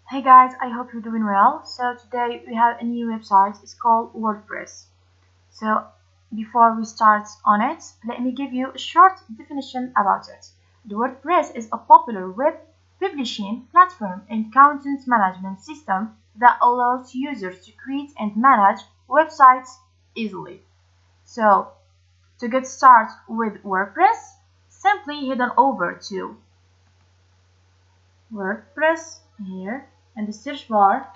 Hey guys, I hope you're doing well. So today we have a new website. It's called WordPress. So before we start on it, let me give you a short definition about it. The WordPress is a popular web publishing platform and content management system that allows users to create and manage websites easily. So to get started with WordPress, simply head on over to WordPress here in the search bar.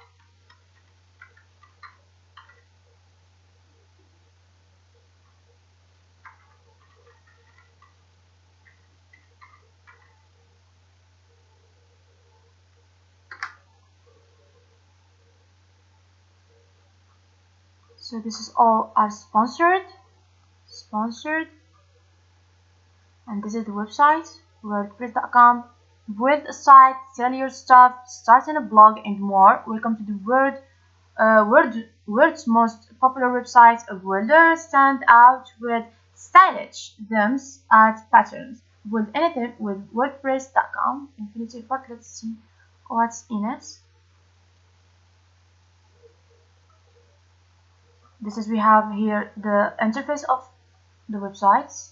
So this is all are sponsored, and this is the website, WordPress.com. Build a site, sell your stuff, start in a blog, and more. Welcome to the world's most popular website. Builders stand out with stylish themes and patterns. Build anything with WordPress.com. Infinity Park. Let's see what's in it. We have here the interface of the websites.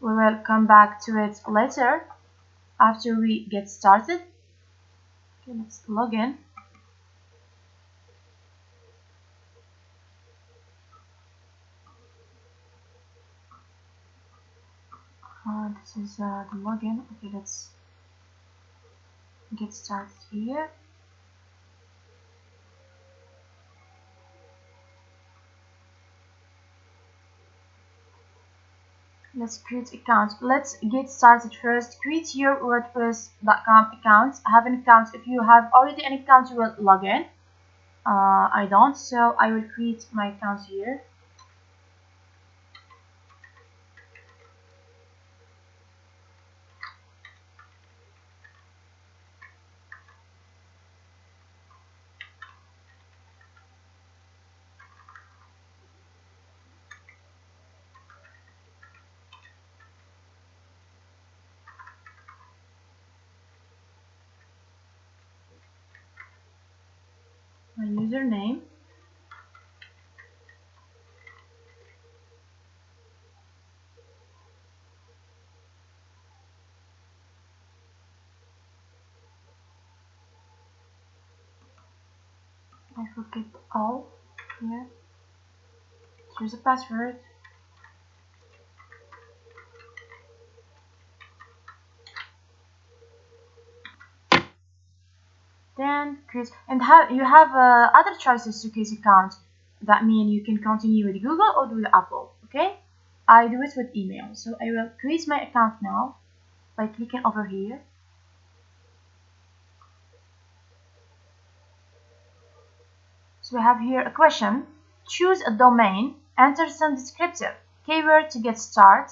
We will come back to it later after we get started. Okay, let's log in. This is the login. Okay, let's get started here. Let's create account. Let's get started first. Create your WordPress.com account. Have an account. If you have already an account, you will log in. I don't, so I will create my account here. My username. I forget all here. Here's a password. Then create, and you have other choices to create account. That means you can continue with Google or with Apple. Okay, I do it with email, so I will create my account now by clicking over here. So we have here a question. Choose a domain, enter some descriptive keyword to get started.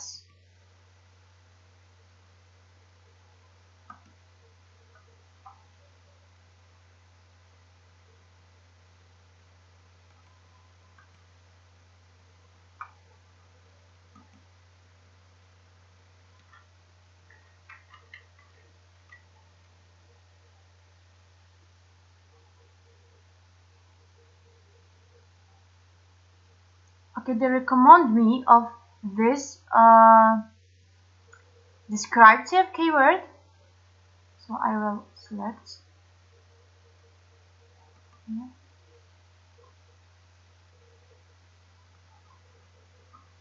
Okay, they recommend me of this descriptive keyword, so I will select here.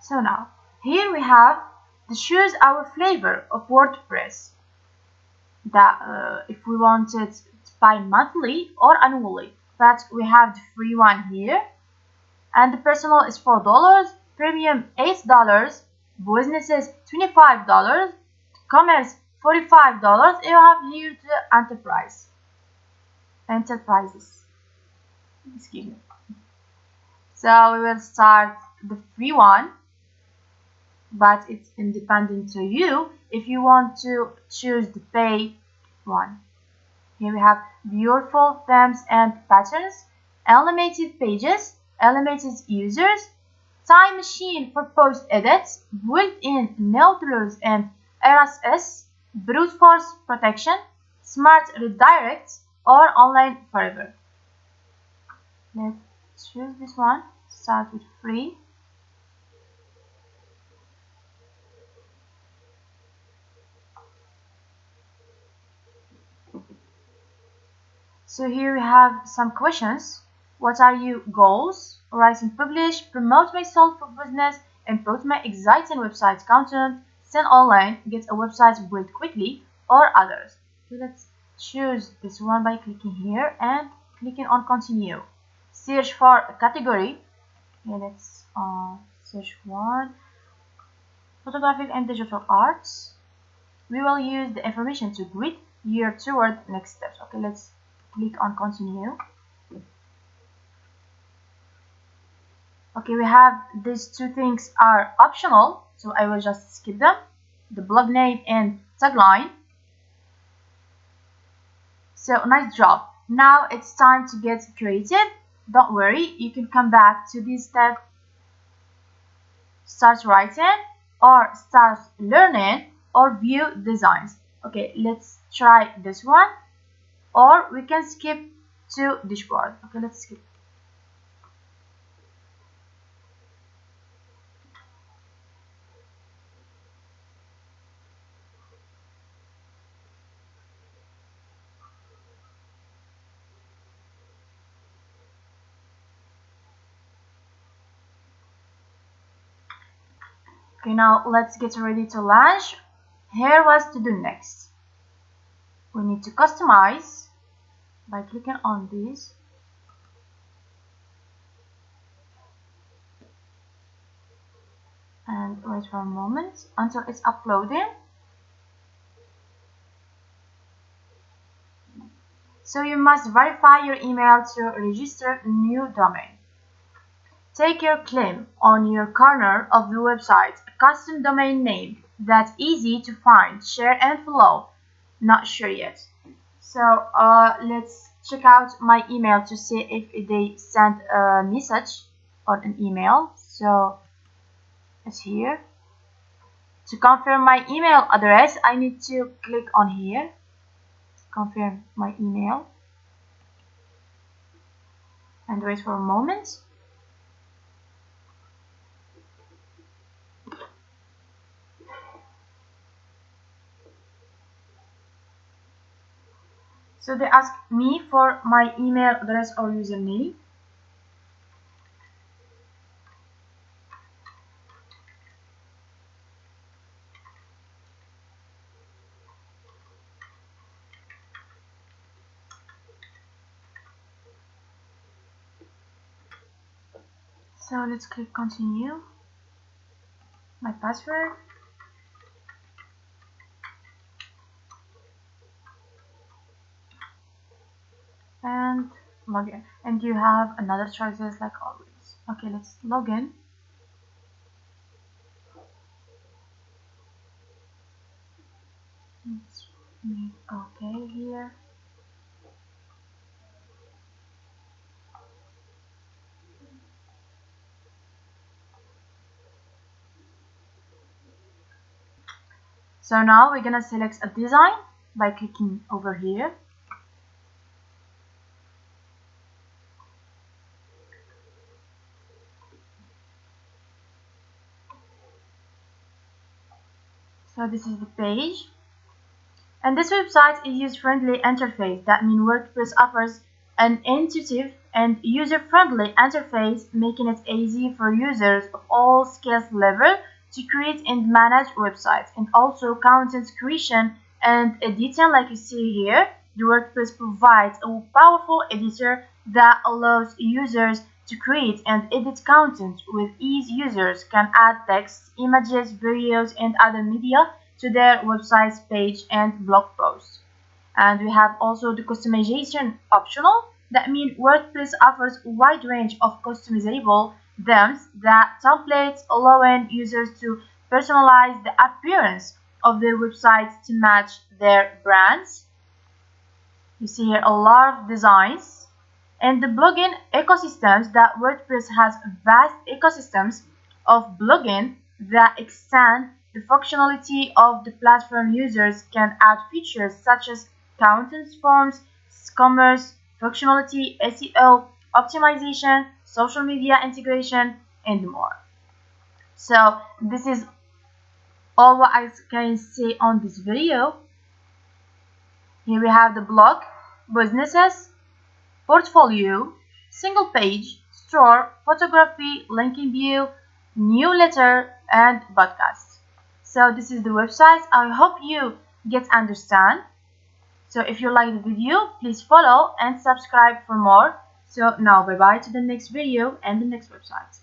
So now here we have to choose our flavor of WordPress, that if we want it to buy monthly or annually, but we have the free one here, and the personal is $4, premium $8, businesses $25, commerce $45. You have here the enterprises. Excuse me. So we will start the free one, but it's independent to you if you want to choose the pay one. Here we have beautiful themes and patterns, animated pages, animated users, time machine for post edits, built-in neutrals and RSS, brute force protection, smart redirects, or online forever. Let's choose this one. Start with free. So here we have some questions. What are your goals? Write and publish, promote myself for business, import my exciting website content, sell online, get a website built quickly, or others. So let's choose this one by clicking here and clicking on continue. Search for a category. Okay, let's search one, photographic and digital arts. We will use the information to grid gear toward next steps. Okay, let's click on continue. Okay, we have these two things are optional, so I will just skip them. The blog name and tagline. So nice job. Now it's time to get creative. Don't worry, you can come back to this step. Start writing or start learning or view designs. Okay, let's try this one, or we can skip to dashboard. Okay, let's skip. Okay, now let's get ready to launch. Here what to do next. We need to customize by clicking on this. And wait for a moment until it's uploading. So you must verify your email to register a new domain. Take your claim on your corner of the website, a custom domain name that's easy to find, share and follow. Not sure yet. So let's check out my email to see if they sent a message or an email. So it's here. To confirm my email address, I need to click on here. Confirm my email. And wait for a moment. So they ask me for my email address or username. So let's click continue. My password. And login. And you have another choices like always. Okay, let's log in. Let's make okay here. So now we're gonna select a design by clicking over here. So this is the page. And this website is user-friendly interface. That means WordPress offers an intuitive and user-friendly interface, making it easy for users of all skills level to create and manage websites, and also content creation and editing. Like you see here, the WordPress provides a powerful editor that allows users to create and edit content with ease. Users can add text, images, videos, and other media to their website's page and blog posts. And we have also the customization optional. That means WordPress offers a wide range of customizable themes that templates, allowing users to personalize the appearance of their websites to match their brands. You see here a lot of designs. And the blogging ecosystems, that WordPress has vast ecosystems of blogging that extend the functionality of the platform. Users can add features such as content forms, commerce, functionality, SEO, optimization, social media integration, and more. So this is all what I can say on this video. Here we have the blog, businesses, portfolio, single page, store, photography, linking view, newsletter, and podcast. So this is the website. I hope you get understand. So if you like the video, please follow and subscribe for more. So now bye bye to the next video and the next website.